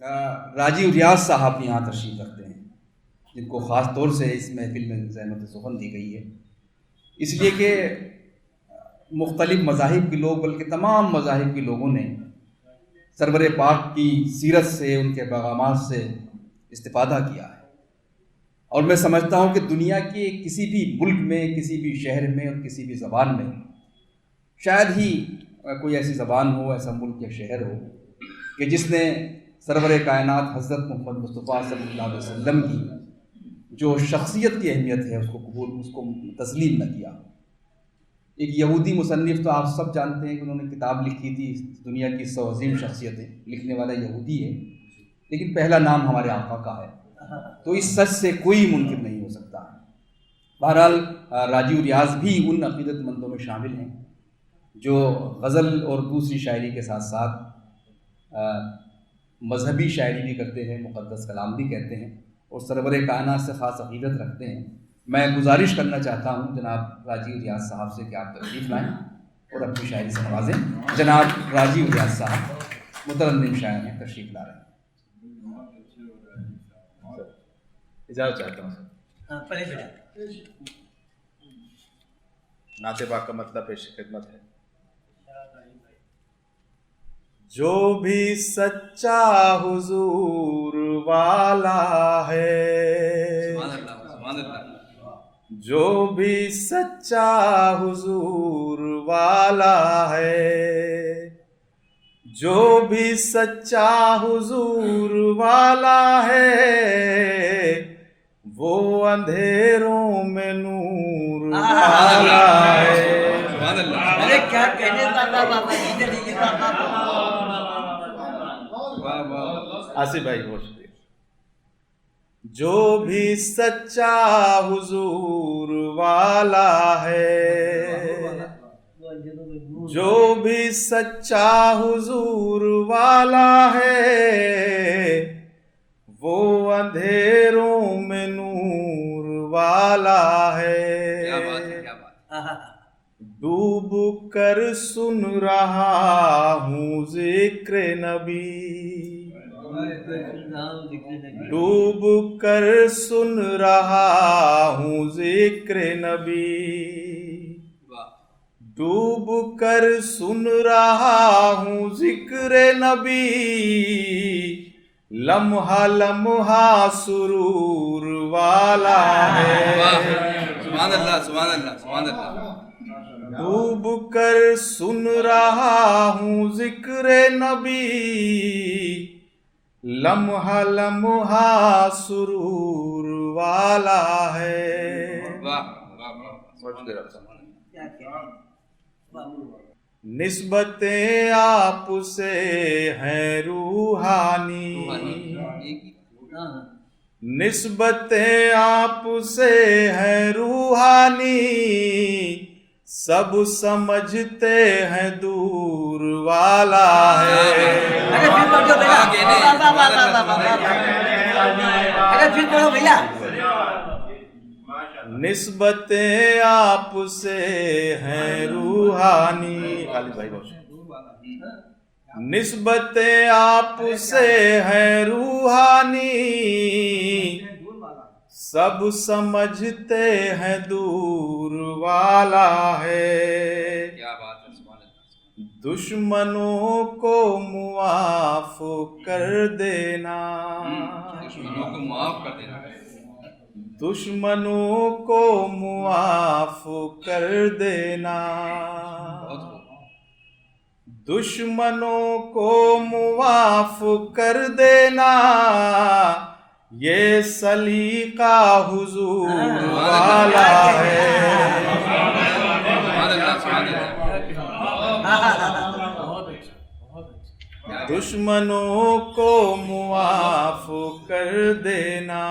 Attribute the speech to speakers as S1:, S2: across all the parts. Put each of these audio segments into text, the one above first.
S1: राजीव रियाज साहब यहाँ तशरीफ़ रखते हैं, जिनको ख़ास तौर से इस महफिल में ज़हमत सुख़न दी गई है, इसलिए कि मुख्तलिफ़ मज़ाहिब के लोग, बल्कि तमाम मज़ाहिब के लोगों ने सरवर पाक की सीरत से, उनके पैगामात से इस्तिफ़ादा किया है। और मैं समझता हूँ कि दुनिया के किसी भी मुल्क में, किसी भी शहर में और किसी भी ज़बान में शायद ही कोई ऐसी ज़बान हो, ऐसा मुल्क या शहर हो कि जिसने सरवर कायनात हज़रत मोहम्मद मुस्तफ़ा सल्लल्लाहु अलैहि वसल्लम की जो शख्सियत की अहमियत है उसको तस्लीम न किया। एक यहूदी मुसन्निफ़, तो आप सब जानते हैं कि उन्होंने किताब लिखी थी दुनिया की 100 अज़ीम शख्सियतें, लिखने वाला यहूदी है, लेकिन पहला नाम हमारे आका का है, तो इस सच से कोई मुनकिर नहीं हो सकता। बहरहाल राजीव रियाज भी उन अक़ीदतमंदों में शामिल हैं जो गज़ल और दूसरी शायरी के साथ साथ मजहबी शायरी भी करते हैं, मुक़द्दस कलाम भी कहते हैं और सरवर कायनात से ख़ास अक़ीदत रखते हैं। मैं गुजारिश करना चाहता हूँ जनाब राजीव रियाज साहब से कि आप तशरीफ़ लाएँ और अपनी शायरी से नवाजें। जनाब राजीव रियाज साहब मुतरन्निम शायर हैं, तशरीफ़ ला रहे हैं।
S2: इजाज़त चाहता हूँ। नाते पाक का मतलब पेश खिदमत है। जो भी सच्चा हुजूर वाला है, जो भी सच्चा हुजूर वाला है, जो भी सच्चा हुजूर वाला है, वो अंधेरों में नूर वाला है।
S3: अरे क्या कहने बाबा, बाबा जी ने
S2: आसिफ भाई बहुत शुक्रिया। जो भी सच्चा हुजूर वाला है, जो भी सच्चा हुजूर वाला है, वो अंधेरों में नूर वाला है।
S1: क्या बात है, क्या बात।
S2: डूब कर सुन रहा हूँ ज़िक्र नबी, डूब कर सुन रहा हूँ ज़िक्र नबी, डूब कर सुन रहा हूँ ज़िक्र नबी, लम्हा लम्हा सुरूर वाला है।
S1: सुभान अल्लाह, सुभान अल्लाह, सुभान अल्लाह।
S2: डूब कर सुन रहा हूँ ज़िक्र नबी, लम्हा लम्हा सुरूर वाला है। निस्बतें आप से हैं रूहानी, निस्बतें आप से हैं रूहानी, सब समझते हैं दूर वाला है।
S3: अरे फिर पढ़ो भैया।
S2: निस्बतें आप से हैं रूहानी, खालिद भाई बहुत, निस्बतें आप से हैं रूहानी, सब समझते हैं दूर वाला है।
S1: क्या बात है, सुभान अल्लाह।
S2: दुश्मनों को मुआफ कर देना,
S1: दुश्मनों को माफ कर देना,
S2: दुश्मनों को मुआफ कर देना, दुश्मनों को मुआफ कर देना, ये सलीका हुजूर वाला है। दुश्मनों को मुआफ कर देना,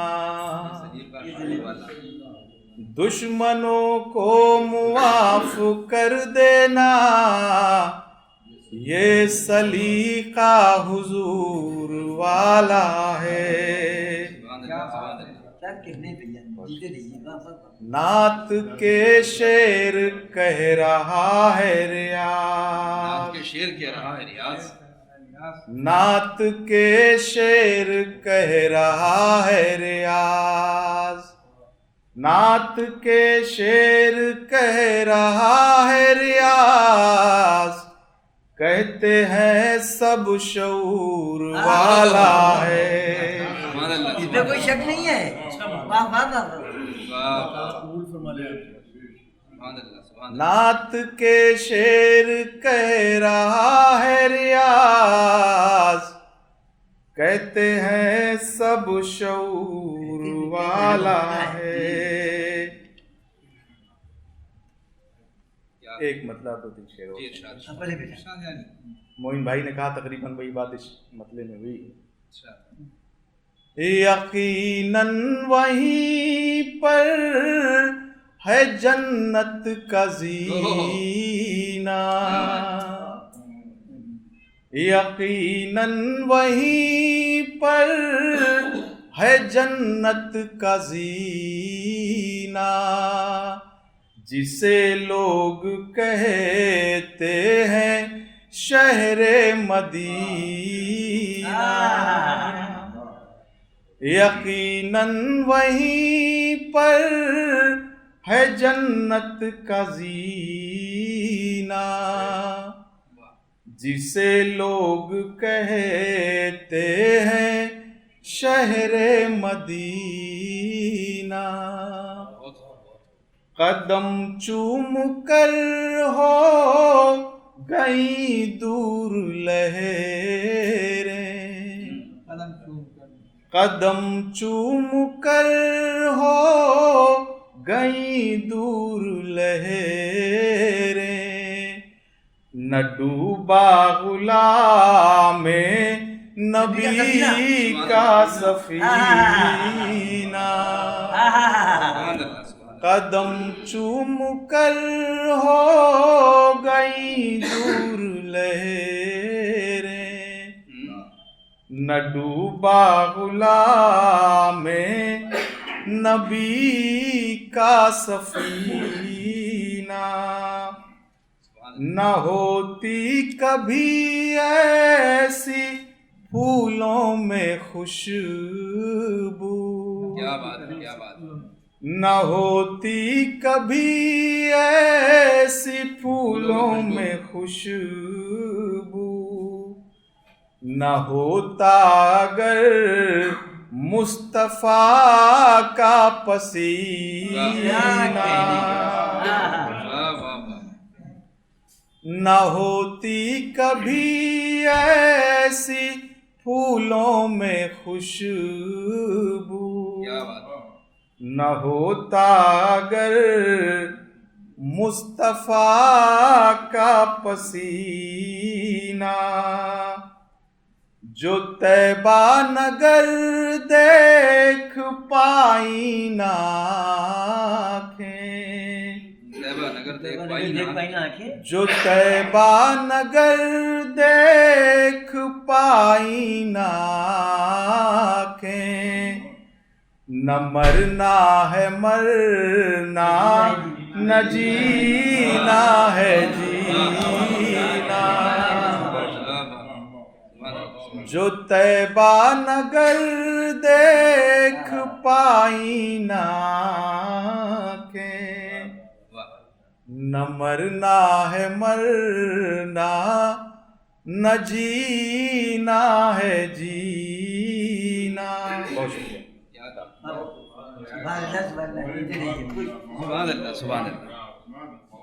S2: दुश्मनों को मुआफ कर देना, ये सलीका हुजूर वाला है। नात के शेर कह रहा है रियाज,
S1: के शेर कह रहा है रियाज,
S2: नात के शेर कह रहा है रियाज, नात के शेर कह रहा है रियाज, कहते हैं सब शऊर वाला है।
S3: इसमें कोई शक नहीं है। वाह वाह वाह।
S2: नात के शेर कह रहा है रियाज, कहते हैं सब शऊर वाला है। एक मतलब दो तीन शेर हो। मोइन भाई ने कहा तकरीबन वही बात इस मतले में हुई। यकीनन वहीं पर है जन्नत का जीना, यकीनन वहीं पर है जन्नत का जीना, जिसे लोग कहते हैं शहरे मदीना। यकीनन वहीं पर है जन्नत का जीना, जिसे लोग कहते हैं शहरे मदीना। कदम चूम कर हो गई दूर लहरें, कदम चूम कर हो गई दूर लहरें, न डूबा गुलामे नबी का सफीना। कदम चूम कर हो गई दूर लहरें, न डूबा गुलामे नबी का सफीना। न होती कभी ऐसी फूलों में खुशबू,
S1: क्या बात है, क्या बात है।
S2: न होती कभी ऐसी फूलों में खुशबू, न होता अगर मुस्तफा का पसीना। न होती कभी ऐसी फूलों में खुशबू, न होता अगर मुस्तफा का पसीना। जो तैबा नगर देख पाई ना आँखें, जो तैबा नगर देख पाई ना आँखें, न मरना है मरना, न जीना है जीना। जो तैबा नगर देख पाई ना के, न मरना है मरना, न जीना है जीना। बहुत शुक्रिया।
S3: सुभान अल्लाह, सुभान अल्लाह।
S1: सुभान अल्लाह, सुभान अल्लाह।